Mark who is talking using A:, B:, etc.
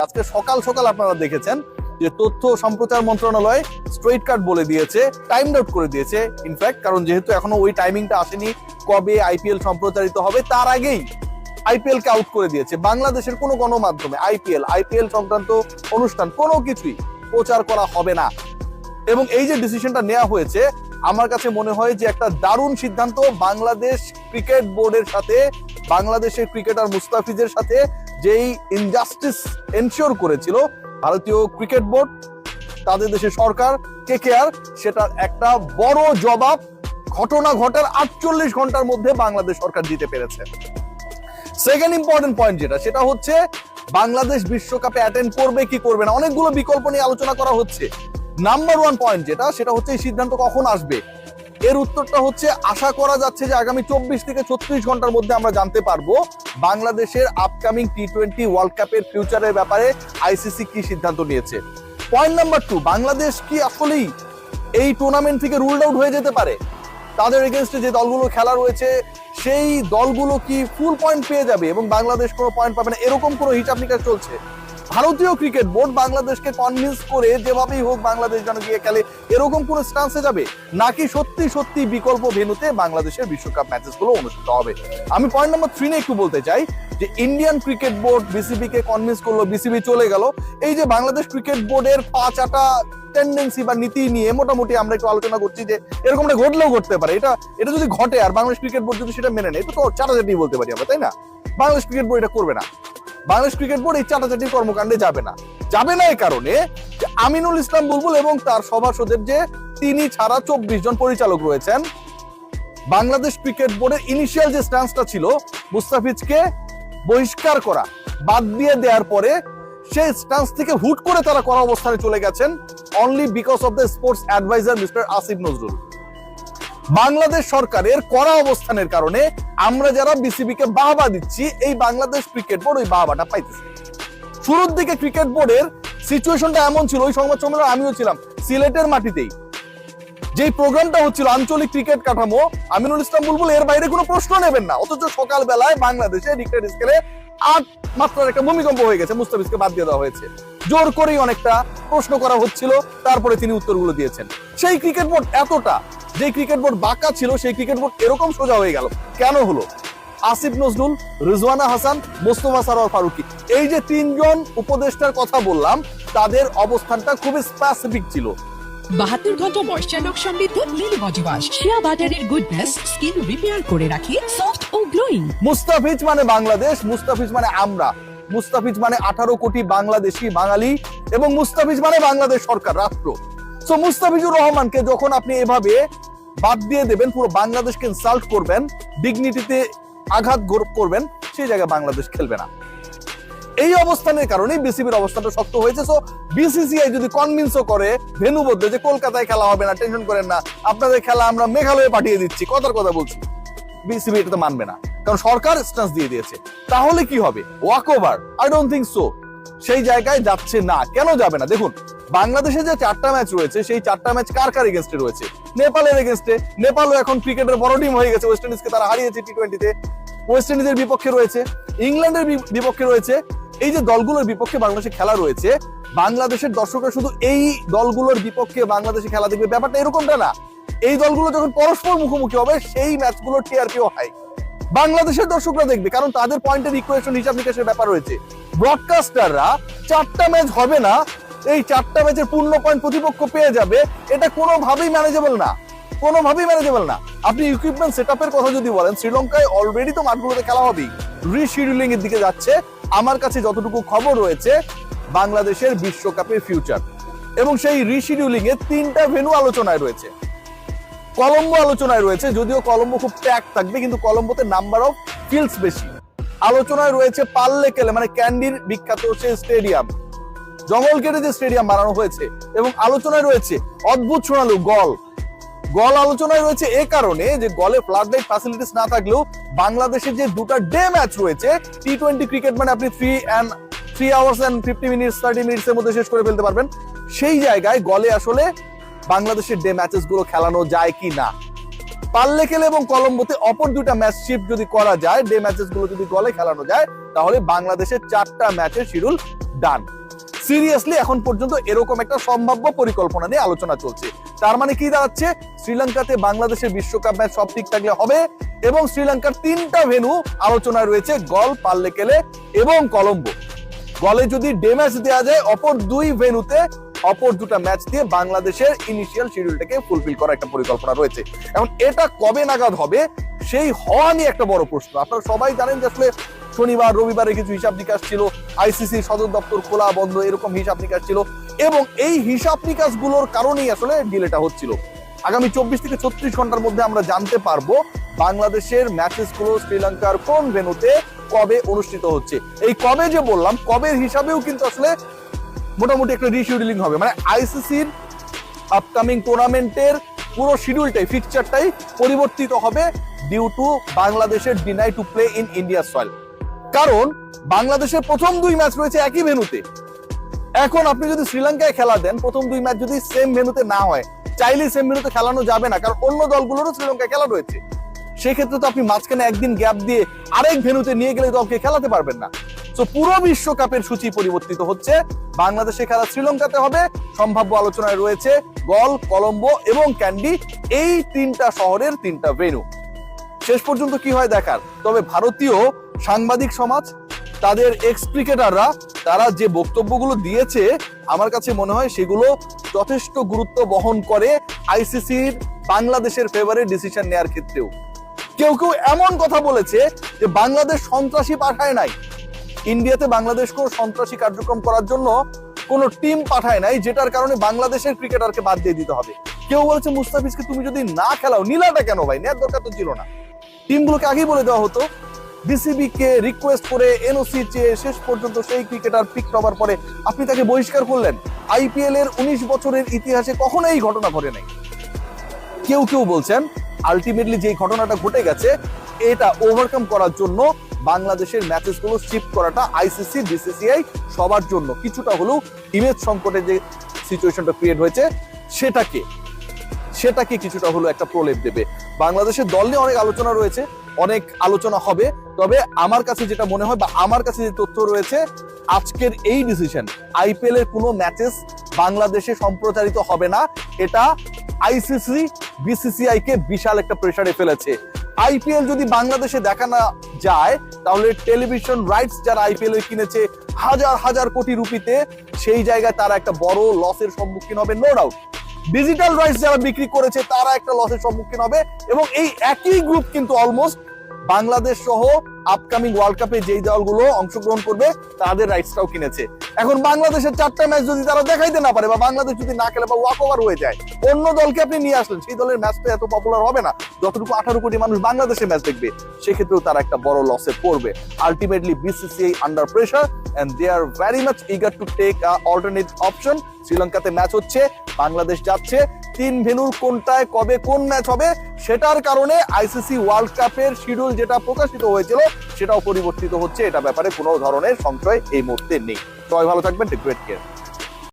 A: আজকে সকাল সকাল আপনারা দেখেছেন যে তথ্য সম্প্রচার মন্ত্রণালয় স্ট্রেট কাট বলে দিয়েছে, টাইম আউট করে দিয়েছে ইনফ্যাক্ট, কারণ যেহেতু এখনো ওই টাইমিংটা আসেনি কবে আইপিএল সম্প্রচারিত হবে, তার আগেই আইপিএল কে আউট করে দিয়েছে। বাংলাদেশের কোনো গণমাধ্যমে আইপিএল সংক্রান্ত অনুষ্ঠান কোনো কিছুই প্রচার করা হবে না। এবং এই যে ডিসিশনটা নেওয়া হয়েছে, আমার কাছে মনে হয় যে একটা দারুণ সিদ্ধান্ত। বাংলাদেশ ক্রিকেট বোর্ডের সাথে, বাংলাদেশের ক্রিকেটার মুস্তাফিজের সাথে যেই ইনজাস্টিস এনশিওর করেছিল ভারতীয় ক্রিকেট বোর্ড, তাদের দেশের সরকার কেকেআর, সেটার একটা বড় জবাব ঘটনা ঘটার 48 ঘন্টার মধ্যে বাংলাদেশ সরকার দিতে পেরেছে। সেকেন্ড ইম্পর্টেন্ট পয়েন্ট সেটা হচ্ছে বাংলাদেশ বিশ্বকাপে অ্যাটেন্ড করবে কি করবে না, অনেকগুলো বিকল্প নিয়ে আলোচনা করা হচ্ছে। নাম্বার ওয়ান পয়েন্ট সেটা হচ্ছে এই সিদ্ধান্ত কখন আসবে। এর উত্তরটা হচ্ছে আশা করা যাচ্ছে যে আগামী 24 থেকে 36 ঘন্টার মধ্যে আমরা জানতে পারবো বাংলাদেশের আপকামিং টি20 ওয়ার্ল্ড কাপের ফিউচারের ব্যাপারে আইসিসি কি সিদ্ধান্ত নিয়েছে। পয়েন্ট নাম্বার 2, বাংলাদেশ কি আসলেই এই টুর্নামেন্ট থেকে রুলড আউট হয়ে যেতে পারে? তাদের এগেনস্টে যে দলগুলো খেলা রয়েছে সেই দলগুলো কি ফুল পয়েন্ট পেয়ে যাবে এবং বাংলাদেশ কোনো পয়েন্ট পাবে না, এরকম কোনো হিসাব নিকাশ চলছে? ভারতীয় ক্রিকেট বোর্ড বাংলাদেশকে কনভিন্স করে যেভাবেই হোক বাংলাদেশ যেন গিয়ে খেলে, এরকম কোন স্টান্সে যাবে নাকি সত্যি সত্যি বিকল্প ভেন্যুতে বাংলাদেশের বিশ্বকাপ ম্যাচেস গুলো অনুষ্ঠিত হবে? আমি পয়েন্ট নাম্বার 3 নিয়ে একটু বলতে চাই যে ইন্ডিয়ান ক্রিকেট বোর্ড বিসিবি কে কনভিন্স করলো, বিসিবি চলে গেল। এই যে বাংলাদেশ ক্রিকেট বোর্ডের পাঁচাটা টেন্ডেন্সি বা নীতি নিয়ে মোটামুটি আমরা একটু আলোচনা করছি যে এরকমটা ঘটলেও ঘটতে পারে। এটা যদি ঘটে আর বাংলাদেশ ক্রিকেট বোর্ড যদি সেটা মেনে নেয়, এটা তো চাটাচাটি বলতে পারি আমরা, তাই না? বাংলাদেশ ক্রিকেট বোর্ড এটা করবে না। বাংলাদেশ ক্রিকেট বোর্ড এই চাটাচাটির কর্মকাণ্ডে যাবে না এই কারণে যে আমিনুল ইসলাম বুলবুল এবং তার সভাসদের যে তিনি ছাড়া 24 জন পরিচালক রয়েছেন, বাংলাদেশ ক্রিকেট বোর্ডের ইনিশিয়াল যে স্ট্যান্সটা ছিল মুস্তাফিজকে বহিষ্কার করা, বাদ দিয়ে দেওয়ার পরে সেই স্ট্যান্স থেকে হুট করে তারা করা অবস্থানে চলে গেছেন only because of the sports adviser mister Asif Nazrul. Bangladesh সরকারের কড়া অবস্থানের কারণে আমরা যারা বিসিবি কে বাহবা দিচ্ছি, এই বাংলাদেশ ক্রিকেট বোর্ড ওই বাহবাটা পাইতেছে। শুরুর দিকে ক্রিকেট বোর্ডের সিচুয়েশনটা এমন ছিল, ওই সংবাদ সম্মেলনে আমিও ছিলাম, সিলেটের মাটিতেই যেই প্রোগ্রামটা হচ্ছিল আঞ্চলিক ক্রিকেট কাঠামো, আমিনুল ইসলাম বুলবুল এর বাইরে কোনো প্রশ্ন নেবেন না, অথচ সকাল বেলায় বাংলাদেশে রিক্টার স্কেলে 8 মাত্রার একটা ভূমিকম্প হয়ে গেছে, মুস্তাফিজকে বাদ দিয়ে দেওয়া হয়েছে। জোর করেই অনেকটা প্রশ্ন করা হচ্ছিল, তারপরে তিনি উত্তরগুলো দিয়েছেন। সেই ক্রিকেট বোর্ড এতটা, যে ক্রিকেট বোর্ড বাঁকা ছিল সেই ক্রিকেট বোর্ড এরকম সোজা হয়ে গেল কেন হলো? আসিফ নজরুল, রিজওয়ানা হাসান, মোস্তফা সরোয়ার ফারুকী, এই যে 3 জন উপদেষ্টার কথা বললাম, তাদের অবস্থানটা খুবই স্পেসিফিক ছিল।
B: 72 ঘন্টা ময়েশ্চার লক সমৃদ্ধ লিলি বডি ওয়াশ, শিয়া বাটারের গুডনেস স্কিন রিপেয়ার করে রাখে সফট ও গ্লোয়িং।
A: মুস্তাফিজ মানে বাংলাদেশ, মুস্তাফিজ মানে আমরা, মুস্তাফিজ মানে 18 কোটি বাংলাদেশি বাঙালি, এবং মুস্তাফিজ মানে বাংলাদেশ সরকার, রাষ্ট্র। সো মুস্তাফিজুর রহমানকে যখন আপনি এভাবে বাদ দিয়ে দেবেন, পুরো বাংলাদেশকে ইনসাল্ট করবেন, ডিগনিটিতে আঘাত করবেন, সেই জায়গায় বাংলাদেশ খেলবে না। এই অবস্থানের কারণে বিসিবির অবস্থানটা শক্ত হয়েছে। সো বিসিসিআই যদি কনভিন্সও করে ভেন্যু বদলে যে কলকাতায় খেলা হবে না, টেনশন করেন না, আপনাদের খেলা আমরা মেঘালয়ে পাঠিয়ে দিচ্ছি, কথার কথা বলছি, বিসিবি এটা তো মানবে না, কারণ সরকার স্ট্যান্স দিয়ে দিয়েছে। তাহলে কি হবে? Walk over? I don't think so. সেই জায়গায় যাচ্ছে না। কেন যাবে না? দেখুন, বাংলাদেশে যে 4টা ম্যাচ রয়েছে, সেই 4টা ম্যাচ কার কার এগেনস্টে রয়েছে? নেপালের এগেনস্টে। নেপালও এখন ক্রিকেটের বড় টিম হয়ে গেছে, ওয়েস্ট ইন্ডিজকে তারা হারিয়েছে টি20তে, ওয়েস্ট ইন্ডিজের বিপক্ষে রয়েছে, ইংল্যান্ডের বিপক্ষে রয়েছে। এই যে দলগুলোর বিপক্ষে বাংলাদেশে খেলা রয়েছে, বাংলাদেশের দর্শকরা শুধু এই দলগুলোর বিপক্ষে বাংলাদেশে খেলা দেখবে, ব্যাপারটা এরকমটা না। এই দলগুলো যখন পরস্পর মুখোমুখি হবে, সেই ম্যাচগুলোর টিআরপিও হাই, বাংলাদেশের দর্শকরা দেখবে, কারণ তাদের পয়েন্টের ইকুয়েশন, হিসাব নিকাশের ব্যাপার রয়েছে। ব্রডকাস্টাররা 4টা ম্যাচ হবে না, এই 4টা ম্যাচের পূর্ণ পয়েন্ট প্রতিপক্ষ পেয়ে যাবে, এটা কোনোভাবেই ম্যানেজেবল না, কোনোভাবেই ম্যানেজেবল না। আপনি ইকুইপমেন্ট সেটআপের কথা যদি বলেন, শ্রীলঙ্কায় অলরেডি তো মাঠগুলোতে খেলা হবেই, রিশিডিউলিং এর দিকে যাচ্ছে। আমার কাছে যতটুকু খবর রয়েছে, বাংলাদেশের বিশ্বকাপের ফিউচার এবং সেই রিশিডিউলিং এর 3টা ভেন্যু আলোচনায় রয়েছে। কলম্বো আলোচনায় রয়েছে, যদিও কলম্বো খুব প্যাক থাকবে, কিন্তু কলম্বোতে নাম্বার অফ ফিল্ডস বেশি। আলোচনায় রয়েছে পাল্লেকেলে, মানে ক্যান্ডির বিখ্যাত সেই স্টেডিয়াম, জঙ্গল কেটে যে স্টেডিয়াম বানানো হয়েছে, এবং আলোচনায় রয়েছে অদ্ভুত শোনালো গল আলোচনায় রয়েছে এ কারণে যে গলে ফ্লাড লাইট ফ্যাসিলিটিস না থাকলেও বাংলাদেশের যে 2টা ডে ম্যাচ রয়েছে, টি20 ক্রিকেট মানে আপনি 3 hours and 50 minutes 30 মিনিটসের মধ্যে শেষ করে ফেলতে পারবেন, সেই জায়গায় গলে আসলে বাংলাদেশের ডে ম্যাচেস গুলো খেলানো যায় কি না। পাল্লেকেলে এবং কলম্বোতে অপর দুটা ম্যাচ শিফট যদি করা যায়, ডে ম্যাচেস গুলো যদি গলে খেলানো যায়, তাহলে বাংলাদেশের 4টা ম্যাচের শিডিউল ডান। সিরিয়াসলি এখন পর্যন্ত এরকম একটা সম্ভাব্য পরিকল্পনা নিয়ে আলোচনা চলছে। তার মানে কি দাঁড়াচ্ছে, শ্রীলঙ্কাতে বাংলাদেশের বিশ্বকাপ ম্যাচ সব ঠিক থাকলে হবে এবং শ্রীলঙ্কার 3টা ভেন্যু আলোচনায় রয়েছে, গল, পাল্লেকেলে এবং কলম্বো। গলে যদি ডে ম্যাচ দেওয়া যায়, অপর 2 ভেন্যুতে অপর 2টা ম্যাচ দিয়ে বাংলাদেশের ইনিশিয়াল শিডিউলটাকে ফুলফিল করার একটা পরিকল্পনা রয়েছে। এখন এটা কবে নাগাদ হবে সেই হওয়া নিয়ে একটা বড় প্রশ্ন। আপনারা সবাই জানেন যে আসলে শনিবার রবিবারে কিছু হিসাব নিকাশ ছিল, আইসিসি সদর দপ্তর খোলা বন্ধ এরকম হিসাব নিকাশ ছিল, এবং এই হিসাব নিকাশ গুলোর কারণেই আসলে ডিলেটা হচ্ছিল। আগামী 24 থেকে 36 ঘন্টার মধ্যে আমরা জানতে পারবো বাংলাদেশের ম্যাচেস গুলো শ্রীলঙ্কার কোন ভেন্যুতে কবে অনুষ্ঠিত হচ্ছে। এই কবে যে বললাম, কবের হিসাবেও কিন্তু আসলে মোটামুটি একটা রিশিডিউলিং হবে, মানে আইসিসির আপকামিং টুর্নামেন্টের পুরো শিডিউলটাই, ফিক্সচারটাই পরিবর্তিত হবে ডিউ টু বাংলাদেশের deny to play in India soil. কারণ বাংলাদেশের প্রথম 2 ম্যাচ রয়েছে একই ভেন্যুতে। এখন আপনি যদি শ্রীলঙ্কায় খেলা দেন, প্রথম 2 ম্যাচ যদি সেম ভেন্যুতে না হয়, চাইলেই সেম ভেন্যুতে খেলানো যাবে না, কারণ অন্য দলগুলোরও শ্রীলঙ্কায় খেলা রয়েছে। সেক্ষেত্রে তো আপনি মাঝখানে একদিন গ্যাপ দিয়ে আরেক ভেন্যুতে নিয়ে গেলে দলকে খেলাতে পারবেন না। তো পুরো বিশ্বকাপের সূচি পরিবর্তিত হচ্ছে, বাংলাদেশে খেলা শ্রীলঙ্কাতে হবে। সম্ভাব্য আলোচনায় রয়েছে গল, কলম্বো এবং ক্যান্ডি, এই 3টা শহরের 3টা ভেন্যু। শেষ পর্যন্ত কি হয় দেখার। তবে ভারতীয় সাংবাদিক সমাজ, তাদের এক্স ক্রিকেটাররা, তারা যে বক্তব্যগুলো দিয়েছে আমার কাছে মনে হয় সেগুলো যথেষ্ট গুরুত্ব বহন করে আইসিসির বাংলাদেশের ফেভারে ডিসিশন নেওয়ার ক্ষেত্রেও। কেউ কেউ এমন কথা বলেছে যে বাংলাদেশ সন্ত্রাসী পাঠায় নাই, ইন্ডিয়াতে বাংলাদেশ কোনো সন্ত্রাসী কার্যক্রম করার জন্য কোনো টিম পাঠায় নাই, যেটার কারণে বাংলাদেশের ক্রিকেটারকে বাদ দিয়ে দিতে হবে। কেউ বলেছে মুস্তাফিজকে তুমি যদি না খেলাও, নিলাটা কেন ভাই, নেওয়ার দরকার তো ছিল না, টিমগুলোকে আগেই বলে দেওয়া হতো। বিসিবি কে রিকোয়েস্ট করে এনওসি চেয়ে শেষ পর্যন্ত সেই ক্রিকেটার পিক হবার পরে আপনি তাকে বহিষ্কার করলেন। আইপিএল এর 19 বছরের ইতিহাসে কখনো এই ঘটনা ঘটে নাই। কেউ কেউ বলছেন আলটিমেটলি যে ঘটনাটা ঘটে গেছে, এটা ওভারকাম করার জন্য বাংলাদেশের ম্যাচেস গুলো শিফট করাটা আইসিসি, বিসিসিআই সবার জন্য কিছুটা হলেও ইমেজ সংকটের যে সিচুয়েশনটা ক্রিয়েট হয়েছে সেটাকে কিছুটা হলেও একটা প্রলেপ দেবে। বাংলাদেশের দল নিয়ে অনেক আলোচনা রয়েছে, অনেক আলোচনা হবে। তবে আমার কাছে যেটা মনে হয় বা আমার কাছে যে তথ্য রয়েছে, আজকের এই ডিসিশন আইপিএল এর কোনো ম্যাচেস বাংলাদেশে সম্প্রচারিত হবে না, এটা আইসিসি বিসিসিআই কে বিশাল একটা প্রেসারে ফেলেছে। আইপিএল যদি বাংলাদেশে দেখানো যায়, তাহলে টেলিভিশন রাইটস যারা আইপিএল এ কিনেছে হাজার হাজার কোটি রুপিতে, সেই জায়গায় তারা একটা বড় লসের সম্মুখীন হবে, নো ডাউট। ডিজিটাল রাইটস যারা বিক্রি করেছে তারা একটা লসের সম্মুখীন হবে, এবং এই একই গ্রুপ কিন্তু অলমোস্ট বাংলাদেশ সহ আপকামিং ওয়ার্ল্ড কাপে যেই দলগুলো অংশগ্রহণ করবে তাদের রাইটসটাও কিনেছে। এখন বাংলাদেশের 4টা ম্যাচ যদি তারা দেখাইতে না পারে, বা বাংলাদেশ যদি না খেলে বা ওয়াক ওভার হয়ে যায়, অন্য দলকে আপনি নিয়ে আসলেন, সেই দলের ম্যাচটা এত পপুলার হবে না যতটুকু 18 কোটি মানুষ বাংলাদেশে ম্যাচ দেখবে। সেক্ষেত্রেও তারা একটা বড় লসে পড়বে। Ultimately BCCI under pressure and they are very much eager to take alternate option. শ্রীলঙ্কাতে ম্যাচ হচ্ছে, বাংলাদেশ যাচ্ছে, 3 ভেন্যুর কোনটায় কবে কোন ম্যাচ হবে সেটার কারণে আইসিসি ওয়ার্ল্ড কাপের শিডিউল যেটা প্রকাশিত হয়েছিল সেটাও পরিবর্তিত হচ্ছে। এটা ব্যাপারে কোনো ধরনের সংশয় এই মুহূর্তে নেই। সবাই ভালো থাকবেন, টেক গ্রেট কেয়ার।